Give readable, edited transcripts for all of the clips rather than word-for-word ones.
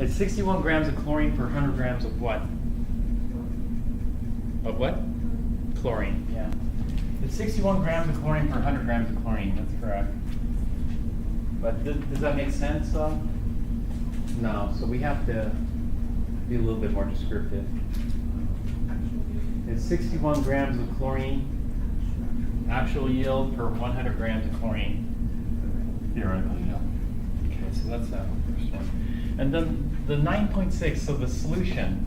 It's 61 grams of chlorine per 100 grams of what? Of what? Chlorine, yeah. It's 61 grams of chlorine per 100 grams of chlorine, that's correct. But does that make sense though? No, so we have to be a little bit more descriptive. It's 61 grams of chlorine, actual yield per 100 grams of chlorine, theoretical yield. Okay, so that's that first one. And then the 9.6, so the solution,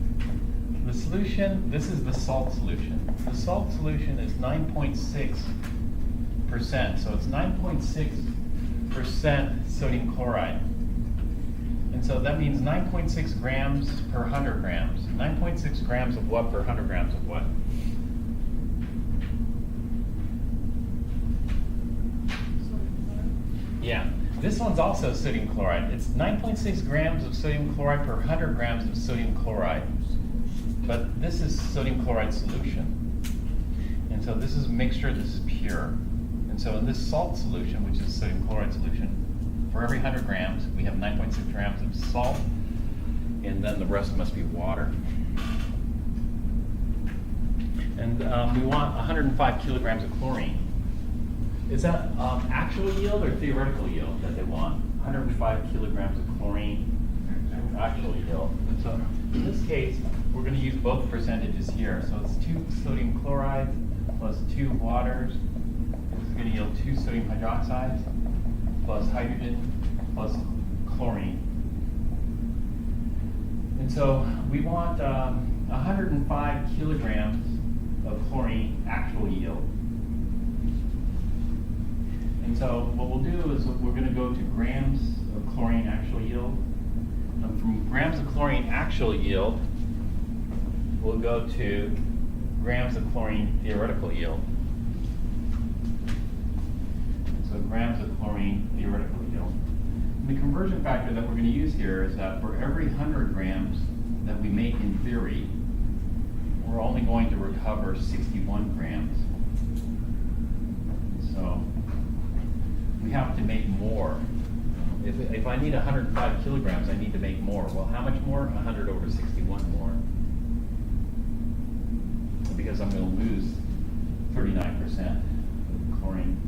this is the salt solution. The salt solution is 9.6%, so it's 9.6% sodium chloride. And so that means 9.6 grams per 100 grams. 9.6 grams of what per 100 grams of what? Yeah, this one's also sodium chloride. It's 9.6 grams of sodium chloride per 100 grams of sodium chloride. But this is sodium chloride solution. And so this is a mixture, this is pure. And so in this salt solution, which is sodium chloride solution, for every 100 grams, we have 9.6 grams of salt, and then the rest must be water. And we want 105 kilograms of chlorine. Is that actual yield or theoretical yield that they want? 105 kilograms of chlorine, actual yield. And so in this case, we're going to use both percentages here. So it's 2 sodium chlorides plus 2 waters. This is going to yield 2 sodium hydroxides plus hydrogen plus chlorine. And so we want 105 kilograms of chlorine actual yield. And so what we'll do is we're going to go to grams of chlorine actual yield. And from grams of chlorine actual yield, we'll go to grams of chlorine theoretical yield. So grams of chlorine theoretical yield. And the conversion factor that we're going to use here is that for every 100 grams that we make in theory, we're only going to recover 61 grams. So we have to make more. If I need 105 kilograms, I need to make more. Well, how much more? 100 over 61 more. Because I'm going to lose 39% of chlorine.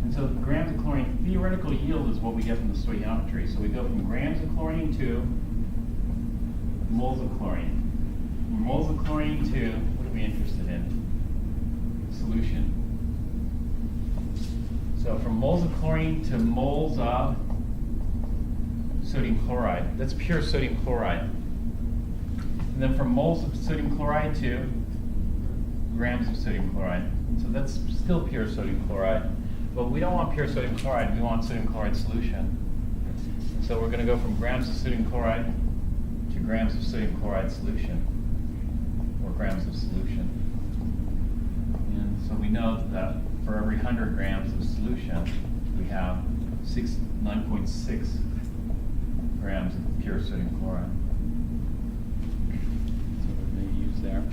And so grams of chlorine, theoretical yield is what we get from the stoichiometry. So we go from grams of chlorine to moles of chlorine. From moles of chlorine to, what are we interested in? Solution. So from moles of chlorine to moles of sodium chloride. That's pure sodium chloride. And then from moles of sodium chloride to grams of sodium chloride. So that's still pure sodium chloride. But we don't want pure sodium chloride, we want sodium chloride solution. So we're going to go from grams of sodium chloride to grams of sodium chloride solution, or grams of solution. And so we know that for every 100 grams of solution, we have 9.6 grams of pure sodium chloride. That's what we're going to use there.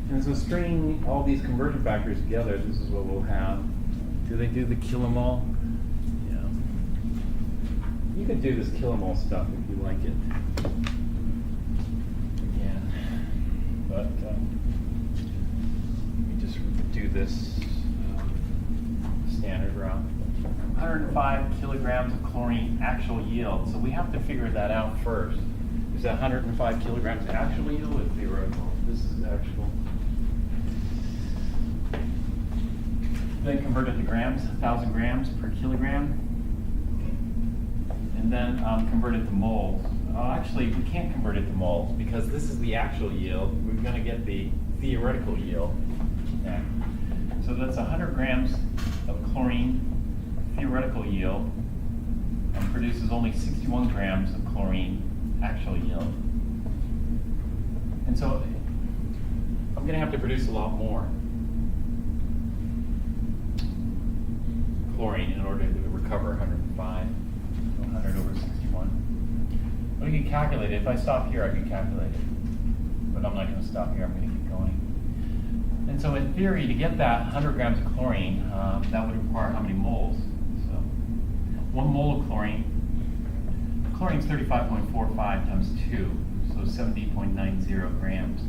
And so stringing all these conversion factors together, this is what we'll have. Do they do the kilomole? Yeah. You could do this kilomole stuff if you like it. Again. But we just do this standard route. 105 kilograms of chlorine actual yield. So we have to figure that out first. Is that 105 kilograms actual yield or theoretical? This is actual. Then convert it to grams, 1,000 grams per kilogram. And then convert it to moles. Actually, we can't convert it to moles because this is the actual yield. We're going to get the theoretical yield. Yeah. So that's 100 grams of chlorine theoretical yield and produces only 61 grams of chlorine actual yield. And so I'm going to have to produce a lot more chlorine in order to recover 105, 100 over 61. But we can calculate it. If I stop here, I can calculate it. But I'm not going to stop here. I'm going to keep going. And so in theory, to get that 100 grams of chlorine, that would require how many moles? So 1 mole of chlorine chlorine is 35.45 times 2, so 70.90 grams.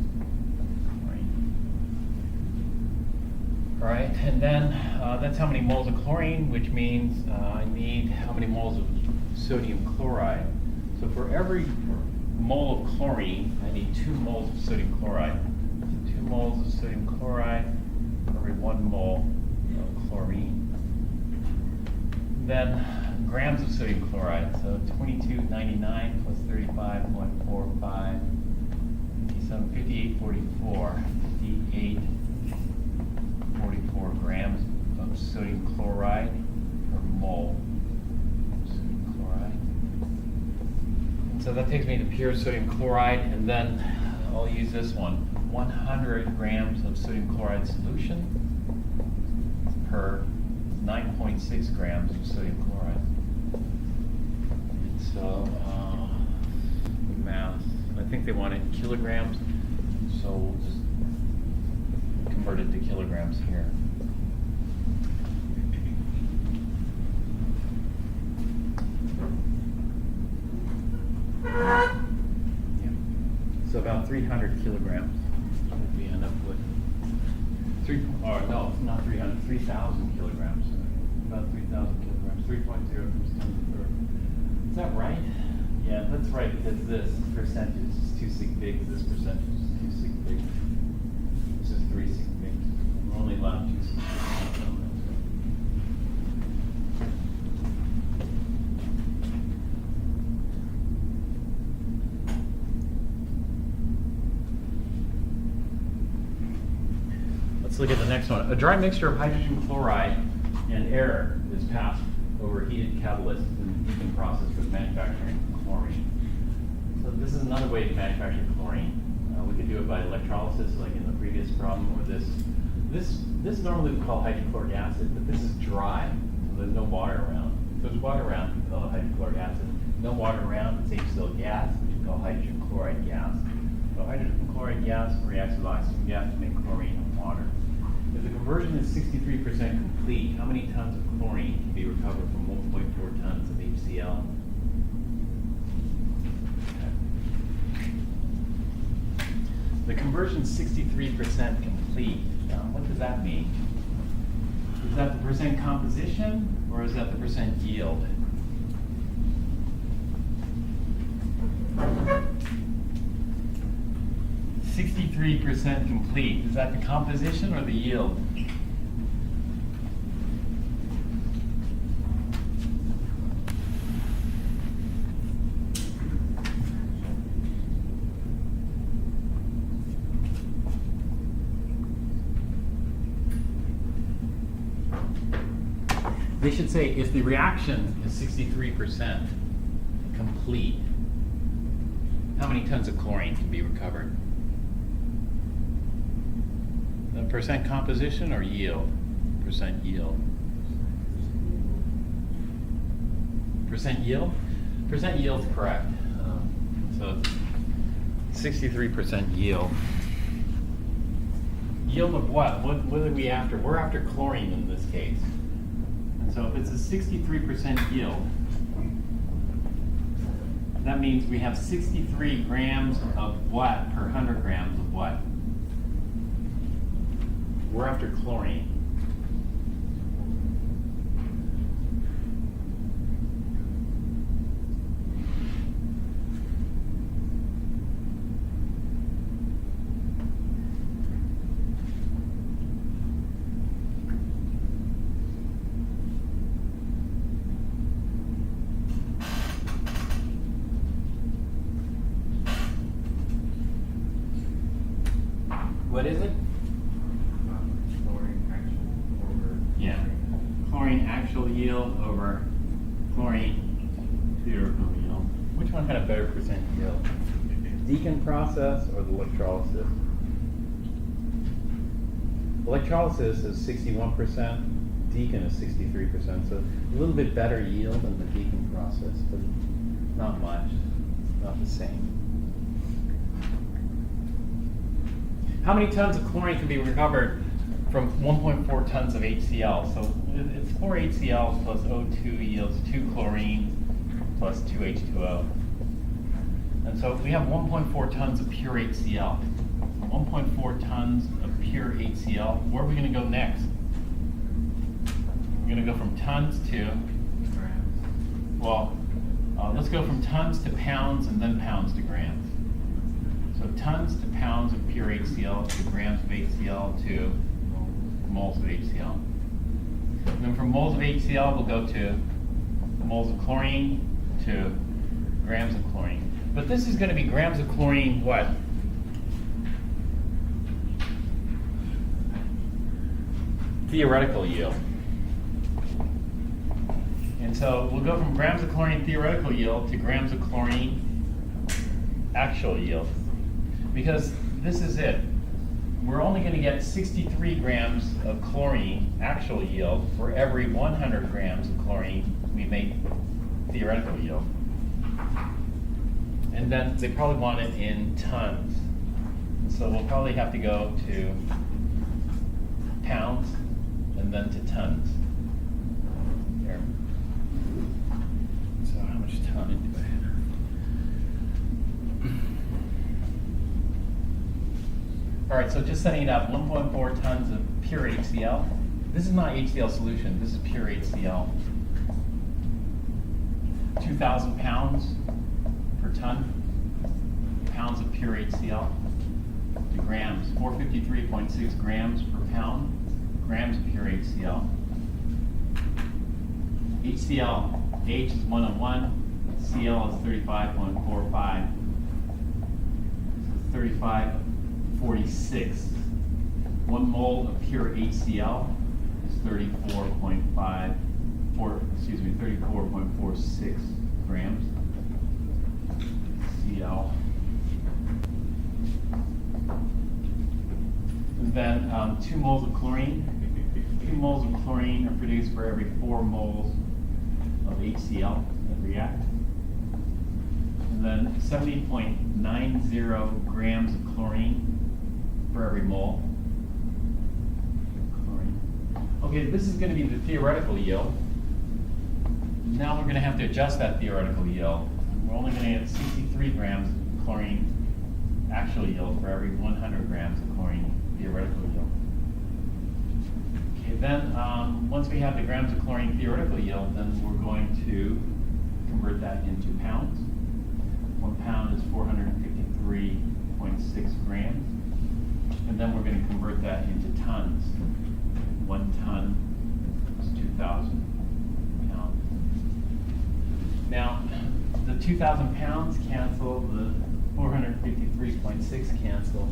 All right, and then that's how many moles of chlorine, which means I need how many moles of sodium chloride. So for every mole of chlorine, I need 2 moles of sodium chloride. So 2 moles of sodium chloride for every 1 mole of chlorine. Then grams of sodium chloride, so 2299 plus 35.45, 58.44, 58.44 grams of sodium chloride per mole of sodium chloride. And so that takes me to pure sodium chloride, and then I'll use this one, 100 grams of sodium chloride solution per 9.6 grams of sodium chloride. And so, math, I think they want it in kilograms, so we'll just convert it to kilograms here. Yeah. So about 300 kilograms we end up with. Not 300, 3,000 kilograms. About 3,000 kilograms, 3.0 times 10 to the third. Is that right? Yeah, that's right, because this percentage is too big, this percentage is too big. This is 3 big. We're only allowed 2 big. Let's look at the next one. A dry mixture of hydrogen chloride and air is passed over a heated catalyst in the Deacon process for manufacturing chlorine. So this is another way to manufacture chlorine. We could do it by electrolysis, like in the previous problem, or this normally we call hydrochloric acid, but this is dry, so there's no water around. If there's water around, we call it hydrochloric acid. No water around, it's HCl gas, which we call hydrogen chloride gas. So hydrogen chloride gas reacts with oxygen gas to make chlorine and water. If the conversion is 63% complete, how many tons of chlorine can be recovered from 1.4 tons of HCl? The conversion is 63% complete. What does that mean? Is that the percent composition, or is that the percent yield? %63 complete. Is that the composition or the yield? They should say if the reaction is 63% complete, how many tons of chlorine can be recovered? The percent composition or yield? Percent yield. Percent yield? Percent yield is correct. So 63% yield. Yield of what? What are we after? We're after chlorine in this case. And so if it's a 63% yield, that means we have 63 grams of what per 100 grams of what? We're after chlorine. What is it? Chlorine actual yield over chlorine theoretical yield. Which one had a better percent yield? Deacon process or the electrolysis? Electrolysis is 61%, Deacon is 63%, so a little bit better yield than the Deacon process, but not much, not the same. How many tons of chlorine can be recovered from 1.4 tons of HCl? So it's 4 HCl plus O2 yields 2 chlorine. plus 2H2O. And so we have 1.4 tons of pure HCl. 1.4 tons of pure HCl. Where are we going to go next? We're going to go from tons to, well, let's go from tons to pounds and then pounds to grams. So tons to pounds of pure HCl to grams of HCl to moles of HCl. And then from moles of HCl, we'll go to moles of chlorine to grams of chlorine. But this is going to be grams of chlorine what? Theoretical yield. And so we'll go from grams of chlorine theoretical yield to grams of chlorine actual yield. Because this is it. We're only going to get 63 grams of chlorine actual yield for every 100 grams of chlorine we make theoretical yield. And then they probably want it in tons. And so we'll probably have to go to pounds and then to tons. Here. So how much tonnage do I have? All right, so just setting it up, 1.4 tons of pure HCl. This is not HCl solution, this is pure HCl. 2,000 pounds per ton, pounds of pure HCl to grams, 453.6 grams per pound, grams of pure HCl. HCl, H is 101, Cl is 35.45, 3546. 1 mole of pure HCl is 34.46 grams Cl. And then 2 moles of chlorine. 2 moles of chlorine are produced for every 4 moles of HCl that react. And then 70.90 grams of chlorine for every mole. Chlorine. Okay, this is going to be the theoretical yield. Now we're going to have to adjust that theoretical yield. We're only going to get 63 grams of chlorine actual yield for every 100 grams of chlorine theoretical yield. Okay, then once we have the grams of chlorine theoretical yield, then we're going to convert that into pounds. 1 pound is 453.6 grams. And then we're going to convert that into tons. 1 ton is 2,000 pounds. Now, the 2,000 pounds cancel, the 453.6 cancel.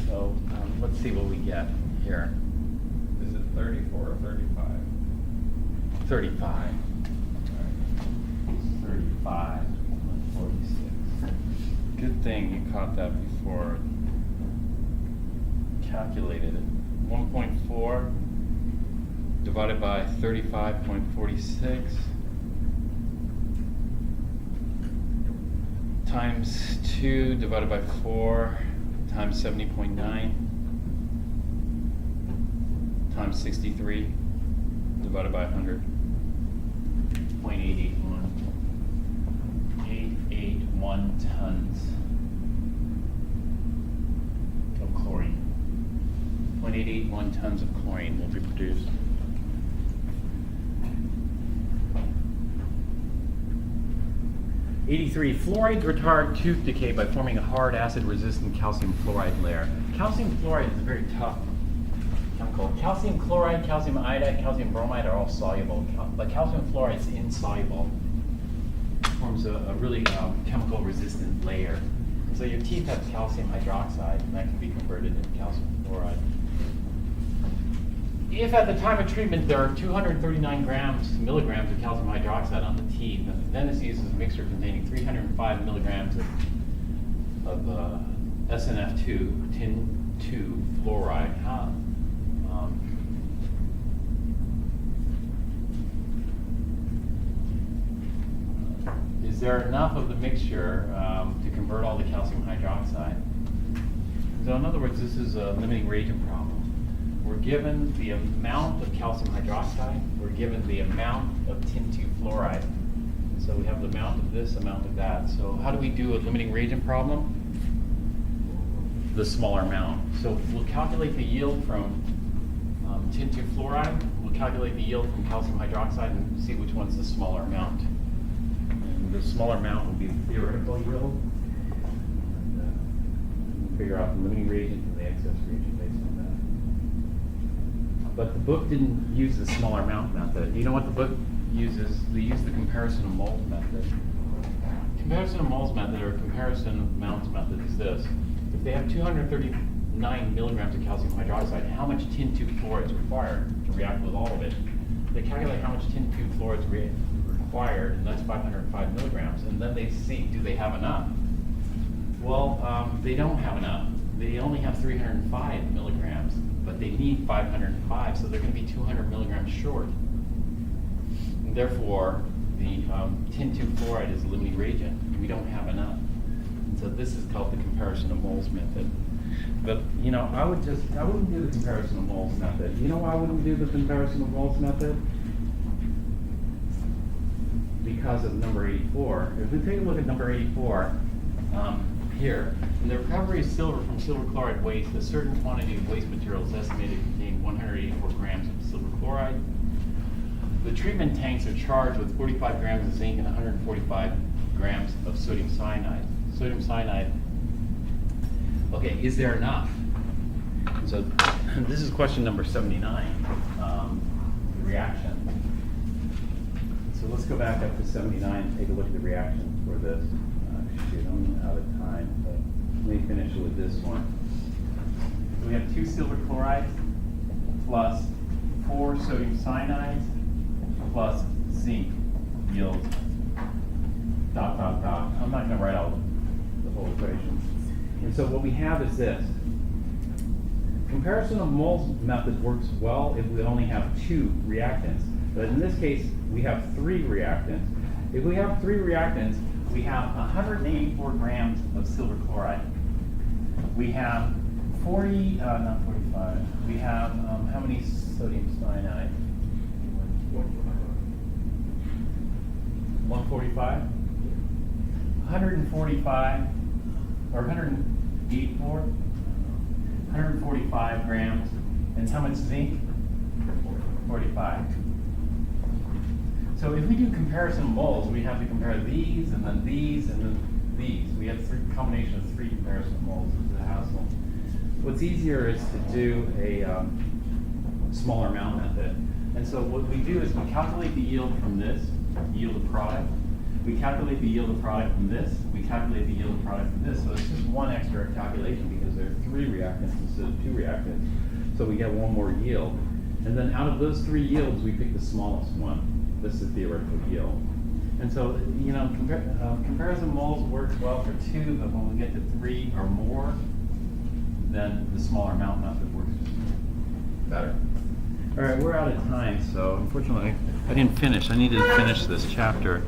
So let's see what we get here. Is it 34 or 35? 35. 35. 46. Good thing you caught that before. Calculated it. 1.4 divided by 35.46 times 2 divided by 4 times 70.9 times 63 divided by 100. 0.881. 881 tons of chlorine. 0.881 tons of chlorine will be produced. Fluorides retard tooth decay by forming a hard acid-resistant calcium fluoride layer. Calcium fluoride is a very tough chemical. Calcium chloride, calcium iodide, calcium bromide are all soluble, but calcium fluoride is insoluble. It forms a really chemical resistant layer. And so your teeth have calcium hydroxide, and that can be converted into calcium fluoride. If at the time of treatment there are 239 milligrams of calcium hydroxide on the teeth, and then it's used as a mixture containing 305 milligrams of SNF2, tin 2 fluoride. Is there enough of the mixture to convert all the calcium hydroxide? So in other words, this is a limiting reagent problem. We're given the amount of calcium hydroxide, we're given the amount of tin 2 fluoride, So we have the amount of this, amount of that. So how do we do a limiting reagent problem? The smaller amount. So we'll calculate the yield from tin 2 fluoride. We'll calculate the yield from calcium hydroxide and see which one's the smaller amount. And the smaller amount will be the theoretical yield. And, we'll figure out the limiting reagent and the excess reagent based on that. But the book didn't use the smaller amount method. You know what the book uses? They use the comparison of moles method. Comparison of moles method or comparison of amounts method is this. If they have 239 milligrams of calcium hydroxide, how much tin 2 fluoride is required to react with all of it? They calculate how much tin 2 fluoride is required, and that's 505 milligrams. And then they see, do they have enough? Well, they don't have enough. They only have 305 milligrams, but they need 505, so they're going to be 200 milligrams short. And therefore, the tin 2 fluoride is a limiting reagent. We don't have enough. And so this is called the comparison of moles method. But, you know, I wouldn't do the comparison of moles method. You know why I wouldn't do the comparison of moles method? Because of number 84. If we take a look at number 84, here, in the recovery of silver from silver chloride waste, a certain quantity of waste material is estimated to contain 184 grams of silver chloride. The treatment tanks are charged with 45 grams of zinc and 145 grams of sodium cyanide. Sodium cyanide, okay, is there enough? So this is question number 79, the reaction. So let's go back up to 79 and take a look at the reactions for this. Shoot, I'm out of time, but let me finish with this one. So we have 2 silver chlorides plus 4 sodium cyanides plus zinc yields dot dot dot. I'm not going to write out the whole equation. And so what we have is this. Comparison of moles method works well if we only have 2 reactants. But in this case, we have 3 reactants. If we have 3 reactants, we have 184 grams of silver chloride. We have 40, not 45. We have, how many sodium cyanide? 145? 145, or 184? 145 grams. And how much zinc? 45. So if we do comparison of moles, we have to compare these, and then these, and then these. We have a combination of 3 comparison of moles as a hassle. What's easier is to do a smaller amount method. And so what we do is we calculate the yield from this, yield of product. We calculate the yield of product from this. We calculate the yield of product from this. So it's just one extra calculation because there are 3 reactants instead of 2 reactants. So we get one more yield. And then out of those 3 yields, we pick the smallest one. This is the theoretical yield. And so, you know, comparison moles works well for 2, but when we get to 3 or more, then the smaller amount method works better. All right, we're out of time, so unfortunately, I didn't finish. I needed to finish this chapter.